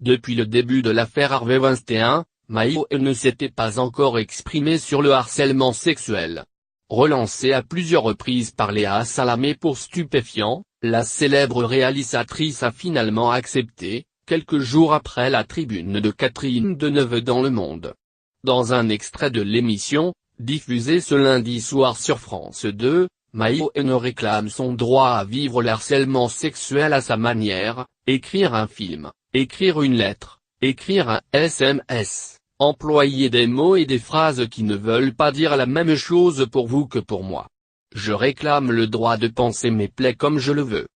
Depuis le début de l'affaire Harvey Weinstein, Maïo ne s'était pas encore exprimé sur le harcèlement sexuel. Relancée à plusieurs reprises par Léa Salamé pour stupéfiants, la célèbre réalisatrice a finalement accepté, quelques jours après la tribune de Catherine Deneuve dans Le Monde. Dans un extrait de l'émission, diffusé ce lundi soir sur France 2, Maïo réclame son droit à vivre l'harcèlement sexuel à sa manière, écrire un film, écrire une lettre, écrire un SMS, employer des mots et des phrases qui ne veulent pas dire la même chose pour vous que pour moi. Je réclame le droit de penser mes plaies comme je le veux.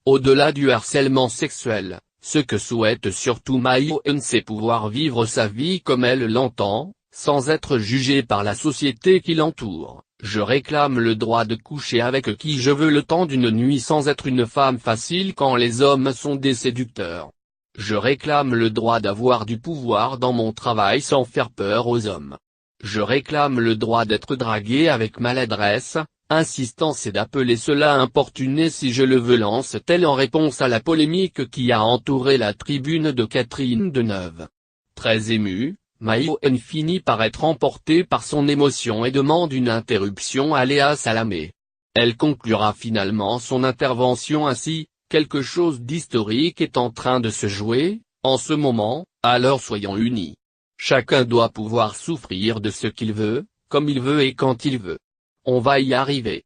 Au-delà du harcèlement sexuel, ce que souhaite surtout Maïo, c'est pouvoir vivre sa vie comme elle l'entend, sans être jugée par la société qui l'entoure. Je réclame le droit de coucher avec qui je veux le temps d'une nuit sans être une femme facile quand les hommes sont des séducteurs. Je réclame le droit d'avoir du pouvoir dans mon travail sans faire peur aux hommes. Je réclame le droit d'être draguée avec maladresse, insistance et d'appeler cela importuné si je le veux, lance-t-elle en réponse à la polémique qui a entouré la tribune de Catherine Deneuve. Très émue, Maïo finit par être emportée par son émotion et demande une interruption à Léa Salamé. Elle conclura finalement son intervention ainsi: quelque chose d'historique est en train de se jouer, en ce moment, alors soyons unis. Chacun doit pouvoir souffrir de ce qu'il veut, comme il veut et quand il veut. On va y arriver.